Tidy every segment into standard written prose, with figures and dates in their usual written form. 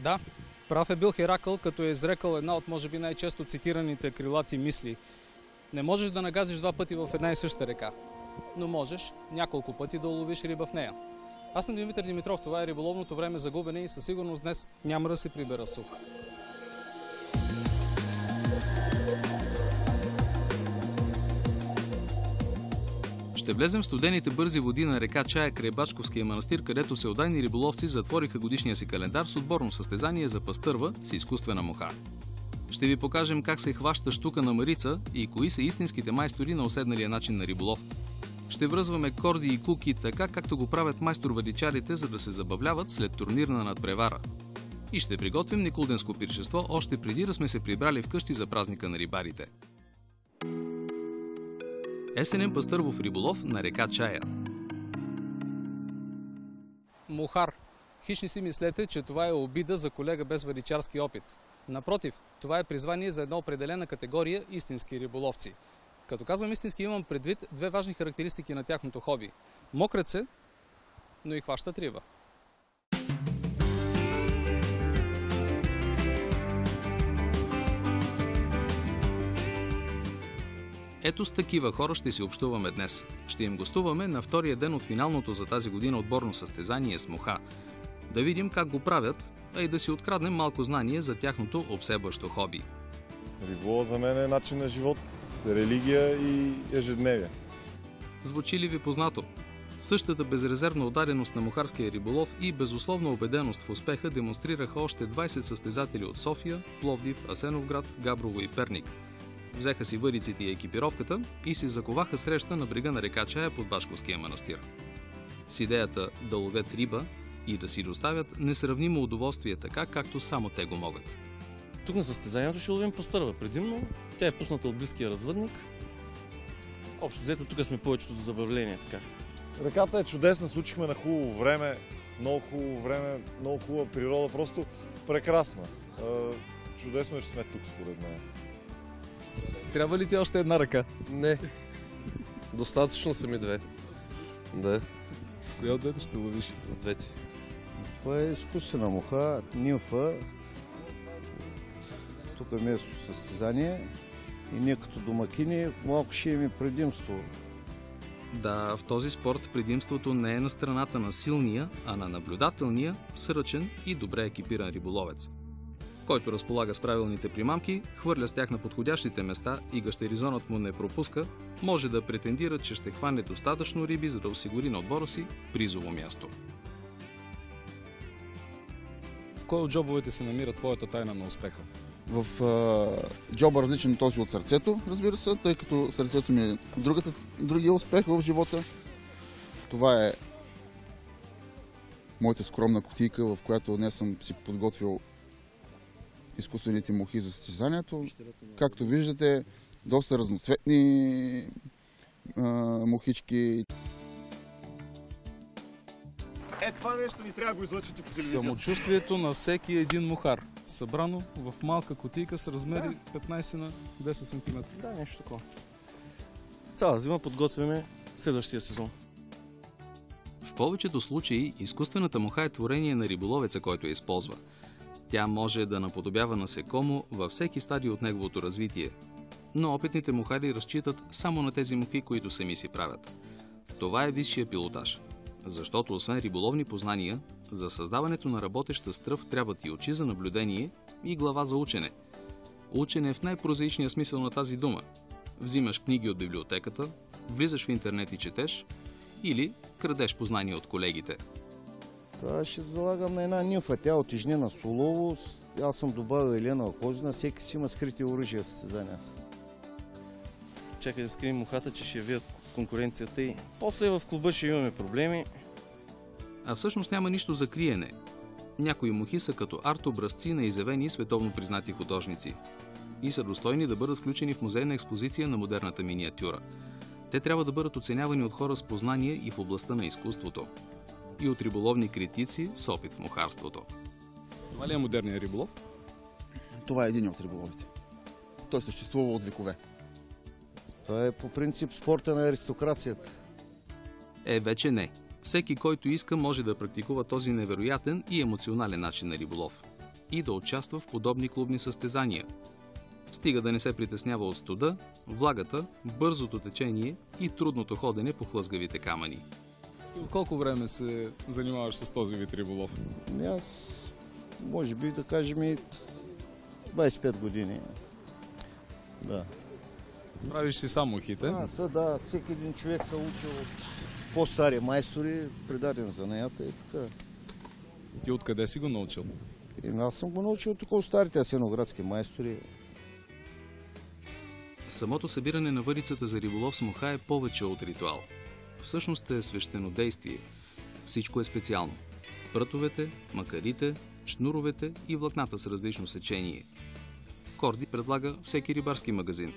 Да, прав е бил Херакъл, като е изрекал една от може би най-често цитираните крилати мисли. Не можеш да нагазиш два пъти в една и съща река, но можеш няколко пъти да уловиш риба в нея. Аз съм Димитър Димитров, това е риболовното време за губене и със сигурност днес няма да се прибера сух. Ще влезем в студените бързи води на река Чая край Бачковския манастир, където всеотдайни риболовци затвориха годишния си календар с отборно състезание за пастърва с изкуствена муха. Ще ви покажем как се хваща щука на марица и кои са истинските майстори на уседналия начин на риболов. Ще връзваме корди и куки така, както го правят майстор-вадичарите, за да се забавляват след турнирна надпревара. И ще приготвим никулденско пиршество още преди да сме се прибрали вкъщи за празника на рибарите. Есенен пастървов риболов на река Чая. Мухар. Хищни си мислете, че това е обида за колега без вадичарски опит. Напротив, това е призвание за една определена категория истински риболовци. Като казвам истински, имам предвид две важни характеристики на тяхното хоби. Мокрят се, но и хващат риба. Ето с такива хора ще си общуваме днес. Ще им гостуваме на втория ден от финалното за тази година отборно състезание с муха. Да видим как го правят, а и да си откраднем малко знание за тяхното обсебващо хоби. Риболов за мен е начин на живот, религия и ежедневие. Звучи ли ви познато? Същата безрезервна отдаденост на мухарския риболов и безусловна убеденост в успеха демонстрираха още 20 състезатели от София, Пловдив, Асеновград, Габрово и Перник. Взеха си въдиците и екипировката и си заковаха среща на брега на река Чая под Бачковския манастир. С идеята да ловят риба и да си доставят несравнимо удоволствие така, както само те го могат. Тук на състезанието ще ловим пастърва предимно. Тя е пусната от близкия развъдник. Общо взето тук сме повечето за забавление. Така. Реката е чудесна, случихме на хубаво време, много хубава природа, просто прекрасно. Чудесно е, че сме тук, според мен. Трябва ли ти още една ръка? Не. Достатъчно са ми две. Да. С коя от двете ще ловиш? С двете. Това е изкуствена муха, нимфа. Тук е место състезание и ние като домакини малко ще имаме предимство. Да, в този спорт предимството не е на страната на силния, а на наблюдателния, сръчен и добре екипиран риболовец. Който разполага с правилните примамки, хвърля с тях на подходящите места и гащеризонът му не пропуска, може да претендира, че ще хване достатъчно риби, за да осигури на отбора си призово място. В кой от джобовете се намира твоята тайна на успеха? В джоба различен този от сърцето, разбира се, тъй като сърцето ми е другия успех в живота. Това е моята скромна кутийка, в която днес съм си подготвил изкуствените мухи за състезанието. Както виждате, доста разноцветни мухички. Това нещо ни трябва да го излъчите по телевизията. Самочувствието на всеки един мухар, събрано в малка кутийка с размери 15 на 10 см. Да, нещо такова. Цяла зима подготвяме следващия сезон. В повечето случаи изкуствената муха е творение на риболовеца, който я използва. Тя може да наподобява насекомо във всеки стадий от неговото развитие. Но опитните мухари разчитат само на тези мухи, които сами си правят. Това е висшия пилотаж. Защото освен риболовни познания, за създаването на работеща стръв трябват и очи за наблюдение и глава за учене. Учене в най-прозаичния смисъл на тази дума. Взимаш книги от библиотеката, влизаш в интернет и четеш, или крадеш познания от колегите. Това ще залагам на една нимфа. Тя от Ижнена Солово. Аз съм добавил Елена Козина. Всеки си има скрити оръжия в състезанието. Чакай да скрием мухата, че ще вият конкуренцията и после в клуба ще имаме проблеми. А всъщност няма нищо за криене. Някои мухи са като арт-образци на изявени световно признати художници и са достойни да бъдат включени в музейна експозиция на модерната миниатюра. Те трябва да бъдат оценявани от хора с познание и в областта на изкуството. И от риболовни критици с опит в мухарството. Това ли е модерният риболов? Това е един от риболовите. Той съществува от векове. Това е по принцип спорта на аристокрацията. Вече не. Всеки, който иска, може да практикува този невероятен и емоционален начин на риболов. и да участва в подобни клубни състезания. Стига да не се притеснява от студа, влагата, бързото течение и трудното ходене по хлъзгавите камъни. От колко време се занимаваш с този вид риболов? Аз, може би да кажем и 25 години. Да. Правиш си само ухите. Да, всеки един човек се учи от по-стари майстори, придаден за неята и така. И откъде си го научил? Аз съм го научил тук от старите асеноградски майстори. Самото събиране на въдицата за риболов с муха е повече от ритуал. Всъщност е свещенодействие. Всичко е специално. Прътовете, макарите, шнуровете и влакната с различно сечение. Корди предлага всеки рибарски магазин.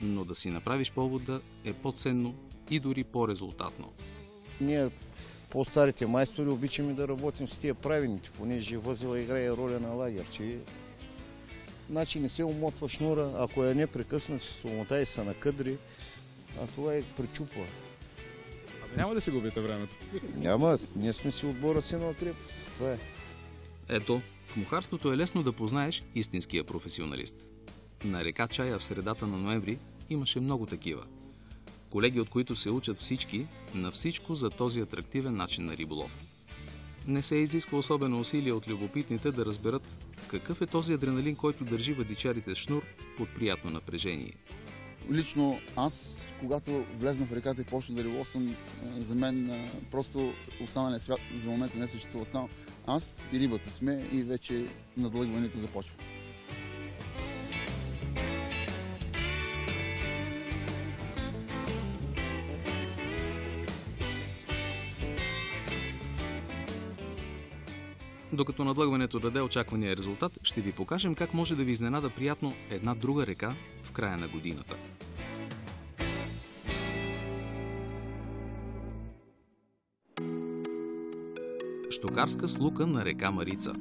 Но да си направиш повода е по-ценно и дори по-резултатно. Ние, по-старите майстори, обичаме да работим с тия правилните, понеже възела играе роля на лагер. Значи не се умотва шнура, ако е непрекъснат, ще се умота и се накъдри, а това е пречупва. Няма да си губите времето? Няма, ние сме си отбора си на крепост. Това е. Ето, в мухарството е лесно да познаеш истинския професионалист. На река Чая в средата на ноември имаше много такива. Колеги, от които се учат всички на всичко за този атрактивен начин на риболов. Не се изисква особено усилие от любопитните да разберат какъв е този адреналин, който държи въдичарите с шнур под приятно напрежение. Лично аз, когато влезна в реката и почна да риболовствам, за мен просто останалия свят за момента не съществува само. Аз и рибата сме и вече надлъгването започва. Докато надлъгването даде очаквания резултат, ще ви покажем как може да ви изненада приятно една друга река в края на годината. Щукарска слука на река Марица.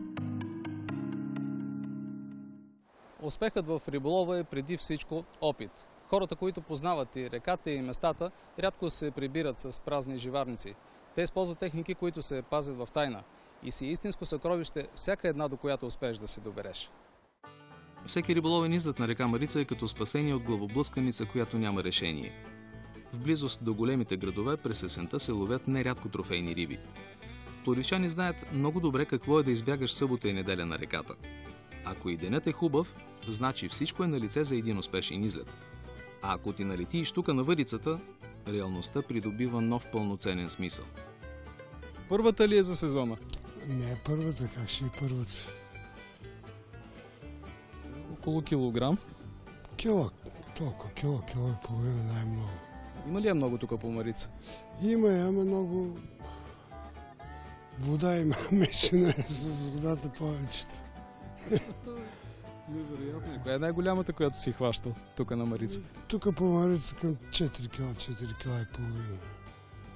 Успехът в риболова е преди всичко опит. Хората, които познават и реката и местата, рядко се прибират с празни живарници. Те използват техники, които се пазят в тайна. И си истинско съкровище всяка една, до която успееш да се добереш. Всеки риболовен излет на река Марица е като спасение от главоблъсканица, която няма решение. В близост до големите градове през есента се ловят нерядко трофейни риби. Пловдивчани знаят много добре какво е да избягаш събота и неделя на реката. Ако и денят е хубав, значи всичко е на лице за един успешен излет. А ако ти налети и щука на въдицата, реалността придобива нов пълноценен смисъл. Първата ли е за сезона? Не е първата, как ще е първата? Около килограм. Кило, толкова, кило и половина най-много. Има ли е много тук по Марица? Има, ама много вода има, мечена е с водата повечето. Невероятно. Коя е най-голямата, която си хващал тук на Марица? Тук по Марица към 4 кила и половина.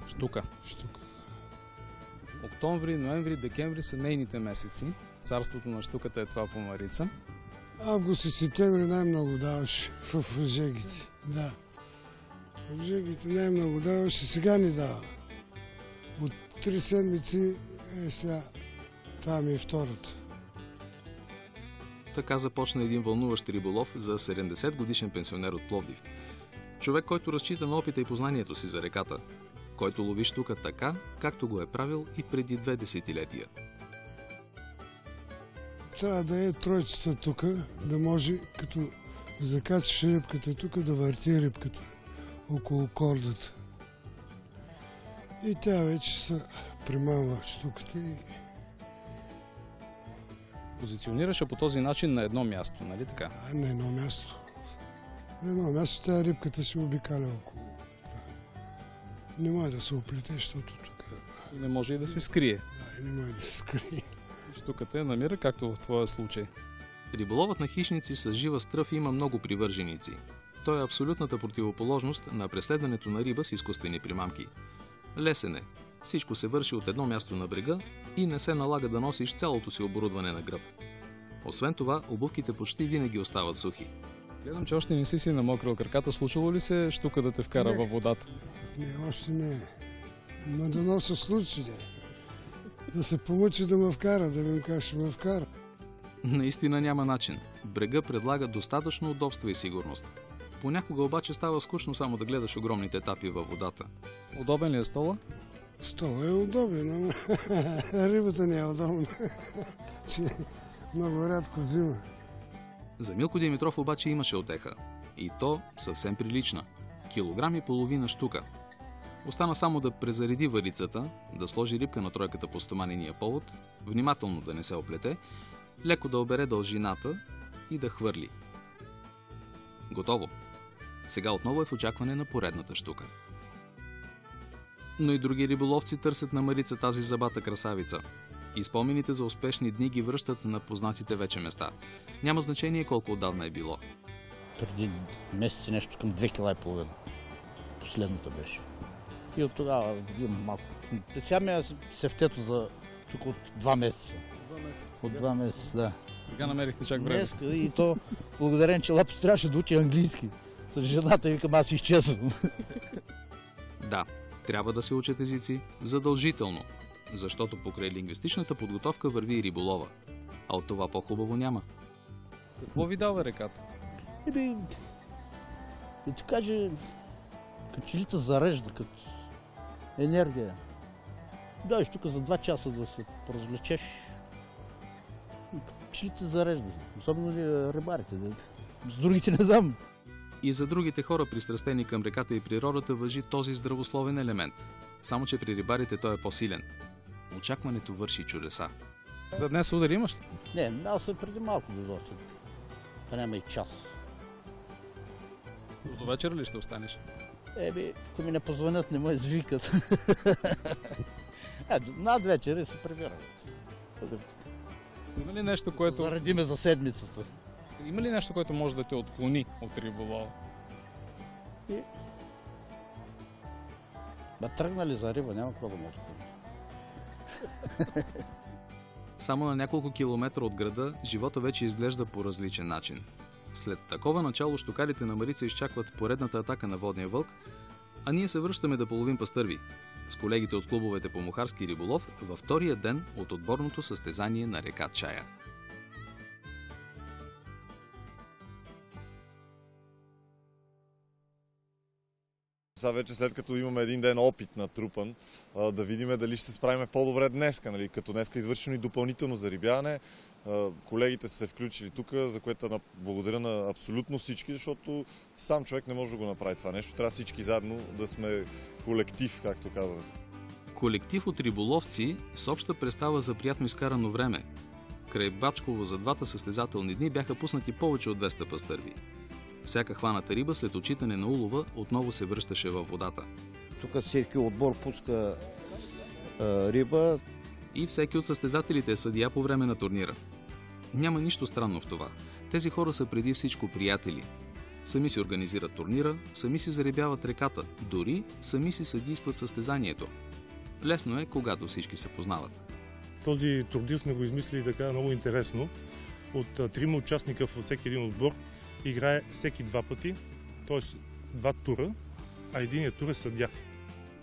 Штука. Штука. Октомври, ноември, декември са нейните месеци. Царството на щуката е това по Марица. Август и септември най-много даваш в жегите. Да. В жегите най-много даваш и сега ни дава. От 3 седмици сега там е втората. Така започна един вълнуващ риболов за 70 годишен пенсионер от Пловдив. Човек, който разчита на опита и познанието си за реката, който лови щука така, както го е правил и преди 2 десетилетия. Трябва да е тройчица тук, да може, като закачаш рибката тук, да върти рибката около кордата. И тя вече се примамва щуката и... Позиционираше по този начин на едно място, нали така? На едно място. На едно място тя рибката се обикаля около. Не може да се оплете, защото тук... И не може и да се скрие. Да, и не може да се скрие. Щуката я намира, както в твоя случай. Риболовът на хищници с жива стръв има много привърженици. Той е абсолютната противоположност на преследването на риба с изкуствени примамки. Лесен е. Всичко се върши от едно място на брега и не се налага да носиш цялото си оборудване на гръб. Освен това, обувките почти винаги остават сухи. Гледам, че още не си намокрил краката. Случвало ли се щука да те вкара във водата? Не, още не. Но да нося случаи. Да се помъчи да ме вкара, да видим как ще ме вкара. Наистина няма начин. Брега предлага достатъчно удобства и сигурност. Понякога обаче става скучно само да гледаш огромните тапи във водата. Удобен ли е стола? Стола е удобен, ама рибата не е удобна, че много рядко взима. За Милко Димитров обаче имаше утеха. И то съвсем прилична. Килограм и половина щука. Остана само да презареди варицата, да сложи рибка на тройката по стоманения повод, внимателно да не се оплете, леко да обере дължината и да хвърли. Готово. Сега отново е в очакване на поредната щука. Но и други риболовци търсят на Марица тази забата красавица. И спомените за успешни дни ги връщат на познатите вече места. Няма значение колко отдавна е било. Преди месеци нещо към 2,5 кг. Последната беше. И от тогава имам малко. Сега ми е сефтето за тук от 2 месеца. От 2 месеца, да. Сега намерихте чак време. Днеска и то благодарение, че лапто трябваше да учи английски. С жената викам, аз изчезвам. Да, трябва да се учат езици задължително, защото покрай лингвистичната подготовка върви и риболова. А от това по-хубаво няма. Какво ви дава реката? Да ти каже, като че ли те зарежда, като енергия. Дойдеш тук за 2 часа да се поразвлечеш. Че ли те зарежда? Особено ли рибарите? С другите не знам. И за другите хора, пристрастени към реката и природата, важи този здравословен елемент. Само че при рибарите той е по-силен. Очакването върши чудеса. За днес удар имаш ли? Не, аз съм преди малко дойдох. Няма и час. До вечера ли ще останеш? Ако ми не позвонят, не ме извикат. Над вечер се прибирам. Има ли нещо, което... Заради ме за седмицата. Има ли нещо, което може да те отклони от риболова? Тръгнали за риба, няма какво да му отклони. Само на няколко километра от града живота вече изглежда по различен начин. След такова начало щукарите на Марица изчакват поредната атака на водния вълк, а ние се връщаме да половим пастърви с колегите от клубовете по мухарски риболов във втория ден от отборното състезание на река Чая. Сега вече след като имаме един ден опит натрупан, да видим дали ще се справим по-добре днеска. Нали? Като днеска е извършено и допълнително зарибяване. Колегите са се включили тук, за което благодаря на абсолютно всички, защото сам човек не може да го направи това нещо. Трябва всички заедно да сме колектив, както казах. Колектив от риболовци с обща представа за приятно изкарано време. Край Бачково за 2 състезателни дни бяха пуснати повече от 200 пастърви. Всяка хваната риба след отчитане на улова отново се връщаше във водата. Тук всеки отбор пуска риба. И всеки от състезателите е съдия по време на турнира. Няма нищо странно в това. Тези хора са преди всичко приятели. Сами си организират турнира, сами си зарибяват реката, дори сами си съдействат състезанието. Лесно е, когато всички се познават. Този турнир сме го измислили така много интересно. От 3 участника във всеки един отбор играе всеки 2 пъти, т.е. 2 тура, а единият тур е съдия.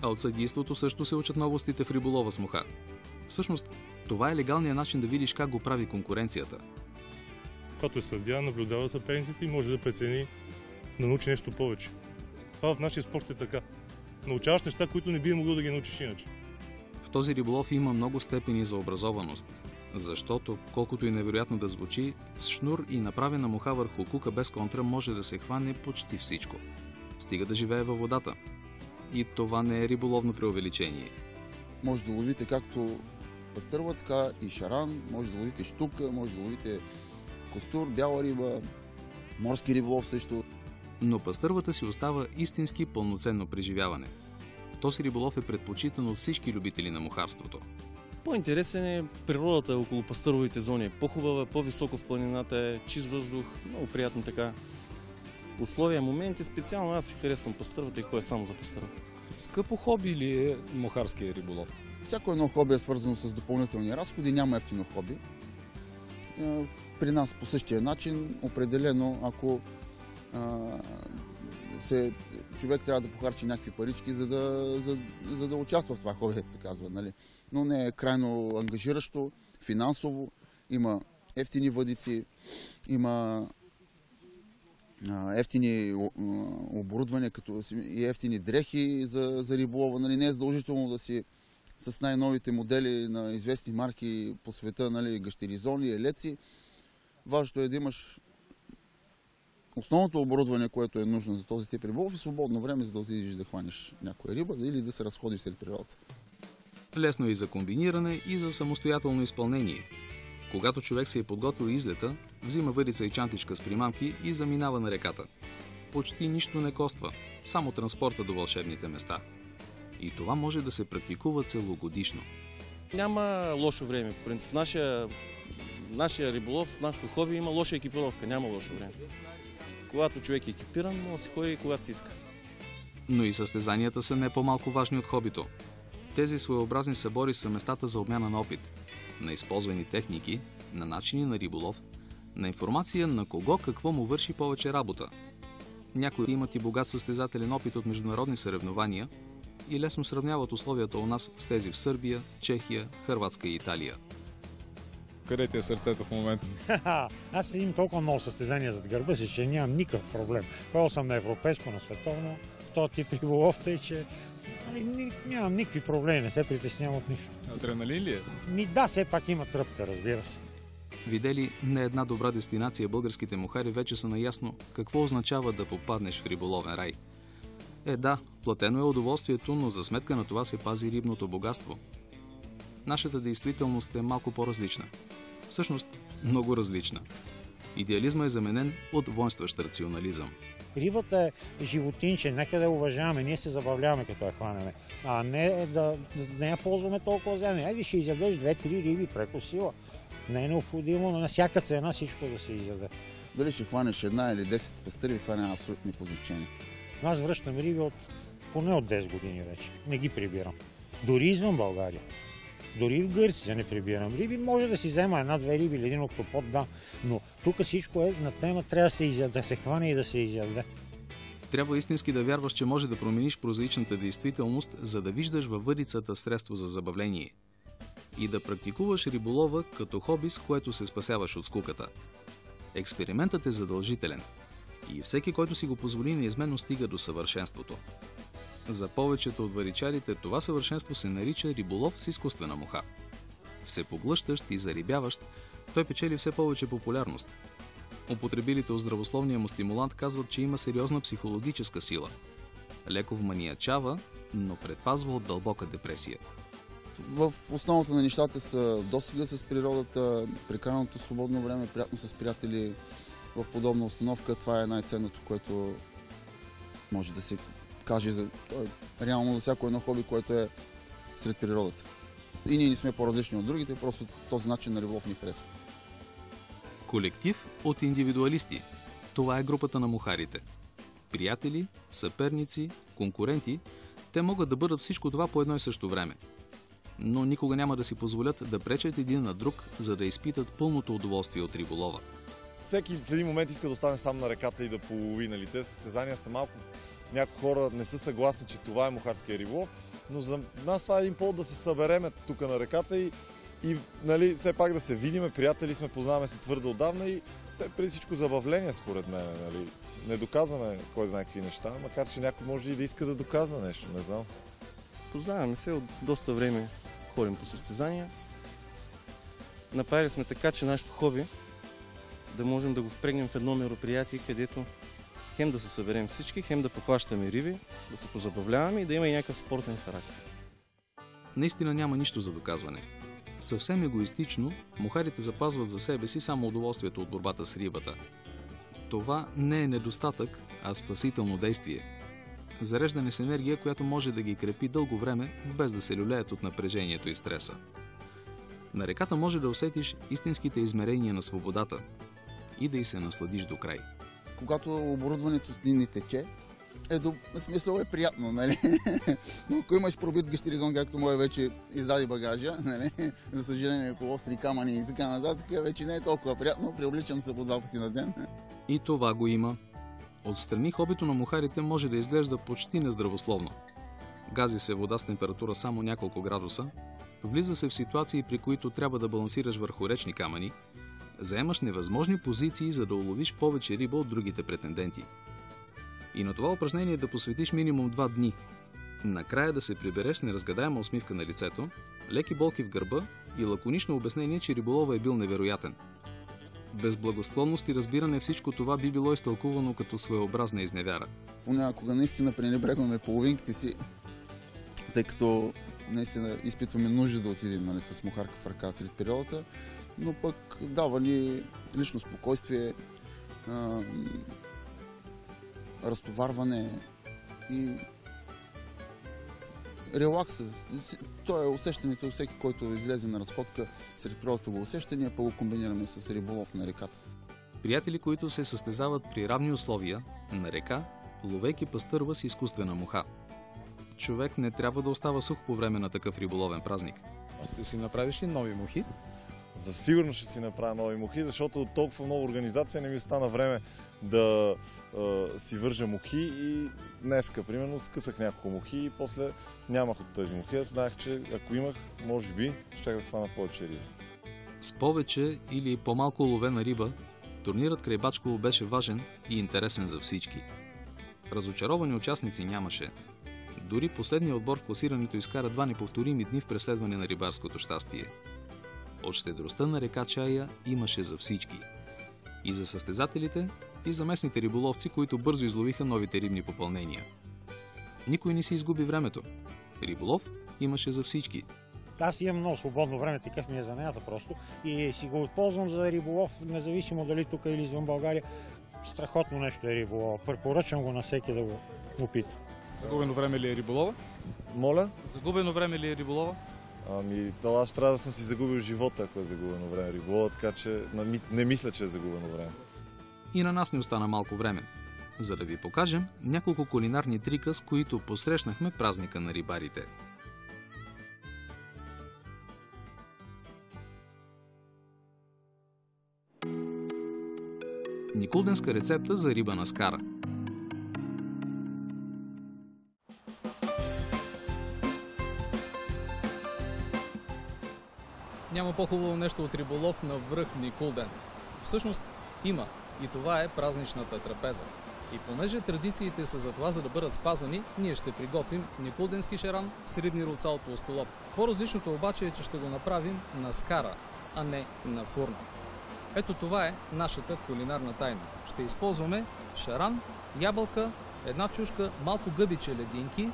А от съдийството също се учат новостите в риболова с муха. Всъщност, това е легалният начин да видиш как го прави конкуренцията. Когато е съдия, наблюдава съперниците и може да прецени да научи нещо повече. Това в нашия спорт е така. Научаваш неща, които не би могъл да ги научиш иначе. В този риболов има много степени за образованост. Защото, колкото и невероятно да звучи, с шнур и направена муха върху кука без контра може да се хване почти всичко. Стига да живее във водата. И това не е риболовно преувеличение. Може да ловите както пастърва, така и шаран, може да ловите щука, може да ловите костур, бяла риба, морски риболов също. Но пастървата си остава истински пълноценно преживяване. Този риболов е предпочитан от всички любители на мухарството. По-интересен е природата около пастървовите зони. По-хубава, по-високо в планината е, чист въздух, много приятно така. Условия, моменти, специално аз си харесвам пастървата и ходя само за пастърва. Скъпо хоби ли е мухарския риболов? Всяко едно хоби е свързано с допълнителни разходи, няма ефтино хоби. При нас по същия начин, определено, ако човек трябва да похарчи някакви парички, за да участва в това хоби, се казва. Нали? Но не е крайно ангажиращо, финансово. Има ефтини въдици, има ефтини оборудвания, като и ефтини дрехи за риболова. Нали, не е задължително да си с най-новите модели на известни марки по света, нали, гащеризони, елеци. Важното е да имаш основното оборудване, което е нужно за този тип риболов и свободно време, за да отидеш да хванеш някоя риба или да се разходиш сред природата. Лесно и за комбиниране, и за самостоятелно изпълнение. Когато човек се е подготвил излета, взима въдица и чантичка с примамки и заминава на реката. Почти нищо не коства, само транспорта до вълшебните места. И това може да се практикува целогодишно. Няма лошо време. По принцип, нашия риболов, нашето хоби има лоша екипировка, няма лошо време. Когато човек е екипиран, може да си ходи когато си иска. Но и състезанията са не по-малко важни от хобито. Тези своеобразни събори са местата за обмяна на опит, на използвани техники, на начини на риболов, на информация на кого какво му върши повече работа. Някои имат и богат състезателен опит от международни съревнования и лесно сравняват условията у нас с тези в Сърбия, Чехия, Хърватска и Италия. Къде ти е сърцето в момента? Аз имам толкова много състезания зад гърба си, че нямам никакъв проблем. Ходил съм на европейско, на световно, в този тип риболов, тъй че нямам никакви проблеми, не се притеснявам от нищо. Адреналин ли е? Да, все пак има тръпка, разбира се. Видели не една добра дестинация, българските мухари вече са наясно какво означава да попаднеш в риболовен рай. Да, платено е удоволствието, но за сметка на това се пази рибното богатство. Нашата действителност е малко по-различна. Всъщност, много различна. Идеализма е заменен от воинстващ рационализъм. Рибата е животинче, нека да я уважаваме, ние се забавляваме като я хванеме, а не да не я ползваме толкова земе. Айде ще изядеш 2-3 риби преко сила. Не е необходимо, но на всяка цена всичко да се изяде. Дали ще хванеш една или 10 пастъри, това няма абсолютно никакво значение. Аз връщам риби поне от 10 години вече. Не ги прибирам. Дори извън България. Дори в Гърция не прибирам риби. Може да си взема една-две риби или един октопод, да. Но тук всичко е на тема, трябва да се хване и да се изяде. Трябва истински да вярваш, че може да промениш прозаичната действителност, за да виждаш във въдицата средство за забавление. И да практикуваш риболова като хоби, с което се спасяваш от скуката. Експериментът е задължителен. И всеки, който си го позволи, неизменно стига до съвършенството. За повечето от варичарите това съвършенство се нарича риболов с изкуствена муха. Всепоглъщащ и зарибяващ, той печели все повече популярност. Употребилите от здравословния му стимулант казват, че има сериозна психологическа сила. Леко вманиячава, но предпазва от дълбока депресия. В основата на нещата са досега с природата, прекараното свободно време, приятно с приятели в подобна установка. Това е най-ценното, което може да се каже реално за всяко едно хоби, което е сред природата. И ние не сме по-различни от другите, просто този начин на риболов ни харесва. Колектив от индивидуалисти. Това е групата на мухарите. Приятели, съперници, конкуренти, те могат да бъдат всичко това по едно и също време. Но никога няма да си позволят да пречат един на друг, за да изпитат пълното удоволствие от риболова. Всеки в един момент иска да остане сам на реката и да полови. Нали? Те състезания са малко. Някои хора не са съгласни, че това е мухарския риболов, но за нас това е един повод да се събереме тук на реката и нали, все пак да се видиме, приятели сме, познаваме се твърде отдавна и преди всичко забавление според мен. Нали. Не доказваме кой знае какви неща, макар че някой може и да иска да доказва нещо, не знам. Познаваме се от доста време, ходим по състезания. Направили сме така, че нашето хоби да можем да го впрегнем в едно мероприятие, където хем да се съберем всички, хем да похващаме риби, да се позабавляваме и да има и някакъв спортен характер. Наистина няма нищо за доказване. Съвсем егоистично, мухарите запазват за себе си само удоволствието от борбата с рибата. Това не е недостатък, а спасително действие. Зареждане с енергия, която може да ги крепи дълго време, без да се люлеят от напрежението и стреса. На реката може да усетиш истинските измерения на свободата и да й се насладиш до край. Когато оборудването ни тече, смисъл е приятно, нали? Но ако имаш пробит гащеризон, както моя вече издаде багажа, нали? За съжаление по остри камъни и така нататък, вече не е толкова приятно, преобличам се по 2 пъти на ден. И това го има. Отстрани хобито на мухарите може да изглежда почти нездравословно. Гази се вода с температура само няколко градуса, влиза се в ситуации, при които трябва да балансираш върху речни камъни заемаш невъзможни позиции, за да уловиш повече риба от другите претенденти. И на това упражнение да посветиш минимум 2 дни. Накрая да се прибереш с неразгадаема усмивка на лицето, леки болки в гърба и лаконично обяснение, че риболова е бил невероятен. Без благосклонност и разбиране всичко това би било изтълкувано като своеобразна изневяра. Понякога наистина пренебрегваме половинките си, тъй като наистина изпитваме нужда да отидем, нали, с мухарка в ръка сред природата, но пък дава ни лично спокойствие, разтоварване и релакса. То е усещането, всеки, който излезе на разходка сред природата, го усеща, ние го комбинираме с риболов на реката. Приятели, които се състезават при равни условия на река, ловейки пастърва с изкуствена муха. Човек не трябва да остава сух по време на такъв риболовен празник. Ще си направиш ли нови мухи? За сигурно ще си направя нови мухи, защото от толкова много организация не ми остана време да си вържа мухи и днеска, примерно, скъсах няколко мухи и после нямах от тези мухи. Аз знаех, че ако имах, може би, ще хвана повече риба. С повече или по-малко уловена риба, турнирът край Бачково беше важен и интересен за всички. Разочаровани участници нямаше. Дори последният отбор в класирането изкара 2 неповторими дни в преследване на рибарското щастие. От щедростта на река Чая имаше за всички. И за състезателите, и за местните риболовци, които бързо изловиха новите рибни попълнения. Никой не си изгуби времето. Риболов имаше за всички. Аз имам много свободно време, такъв ми е занаята просто. И си го използвам за риболов, независимо дали тук или извън България. Страхотно нещо е риболова. Препоръчвам го на всеки да го опита. Загубено време ли е риболова? Моля? Загубено време ли е риболова? Аз трябва да съм си загубил живота, ако е загубено време риболова, така че не мисля, че е загубено време. И на нас не остана малко време, за да ви покажем няколко кулинарни трика, с които посрещнахме празника на рибарите. Никулденска рецепта за риба на скара. Няма по-хубаво нещо от риболов на връх Никулден. Всъщност има, и това е празничната трапеза. И понеже традициите са за това, за да бъдат спазвани, ние ще приготвим никулденски шаран с рибни рулца от толстолоб. По-различното обаче е, че ще го направим на скара, а не на фурна. Ето това е нашата кулинарна тайна. Ще използваме шаран, ябълка, 1 чушка малко гъбиче лединки,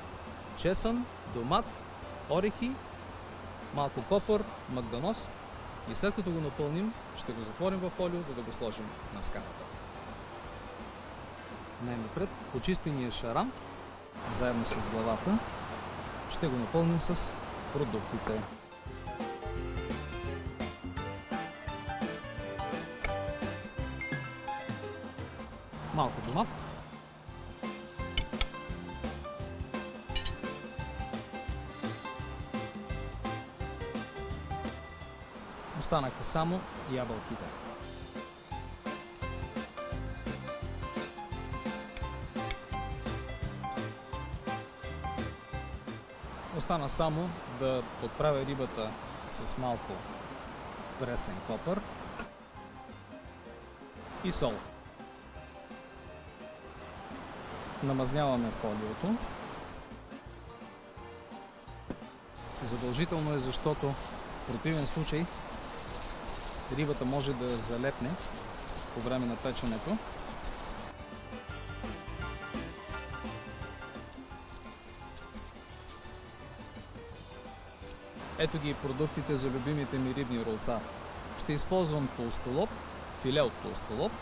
чесън, домат, орехи, малко копър, магданоз и след като го напълним, ще го затворим в фолио, за да го сложим на скарата. Най-напред почистения шаран, заедно с главата, ще го напълним с продуктите. Малко домат, останаха само ябълките. Остана само да подправя рибата с малко пресен копър и сол. Намазняваме фолиото. Задължително е, защото в противен случай рибата може да залепне по време на печенето. Ето ги продуктите за любимите ми рибни ролца. Ще използвам толстолоб, филе от толстолоб,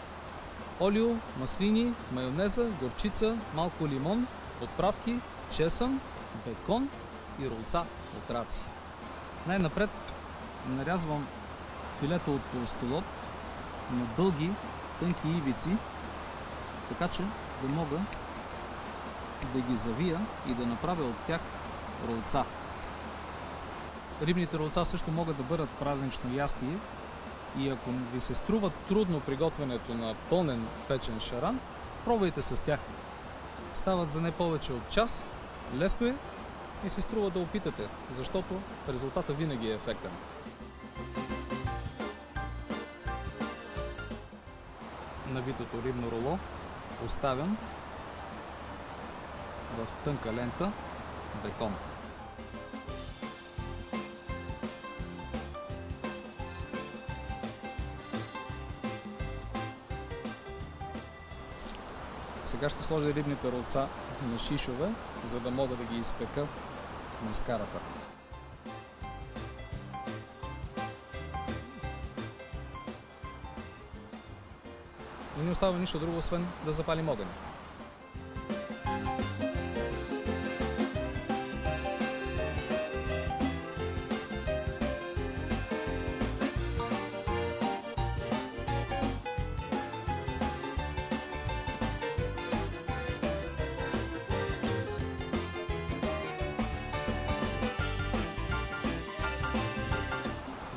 олио, маслини, майонеза, горчица, малко лимон, подправки, чесън, бекон и ролца от раци. Най-напред нарязвам филето от толстолоб на дълги, тънки ивици, така че да мога да ги завия и да направя от тях ролца. Рибните ролца също могат да бъдат празнично ястие и ако ви се струва трудно приготвянето на пълнен печен шаран, пробвайте с тях. Стават за не повече от час, лесно е и се струва да опитате, защото резултатът винаги е ефектен. навитото рибно руло оставям в тънка лента бетон. Сега ще сложа рибните рулца на шишове, за да мога да ги изпека на скарата. И не остава нищо друго, освен да запалим огъня.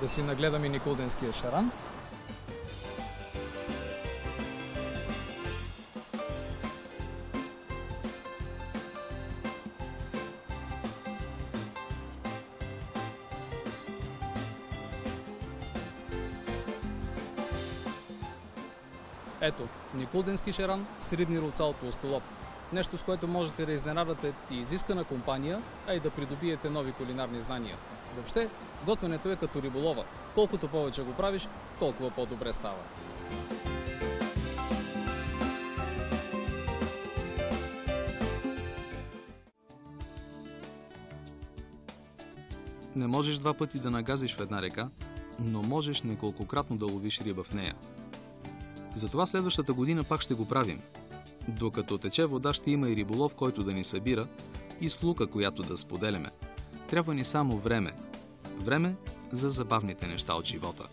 Да си нагледам и никулденския шаран. Ето, никулденски шаран с рибни рулца от тлостолоб. Нещо, с което можете да изненадате и изискана компания, а и да придобиете нови кулинарни знания. Въобще, готвенето е като риболова. Колкото повече го правиш, толкова по-добре става. Не можеш два пъти да нагазиш в една река, но можеш неколкократно да ловиш риба в нея. Затова следващата година пак ще го правим. Докато тече вода, ще има и риболов, който да ни събира, и слука, която да споделяме. Трябва ни само време. Време за забавните неща от живота.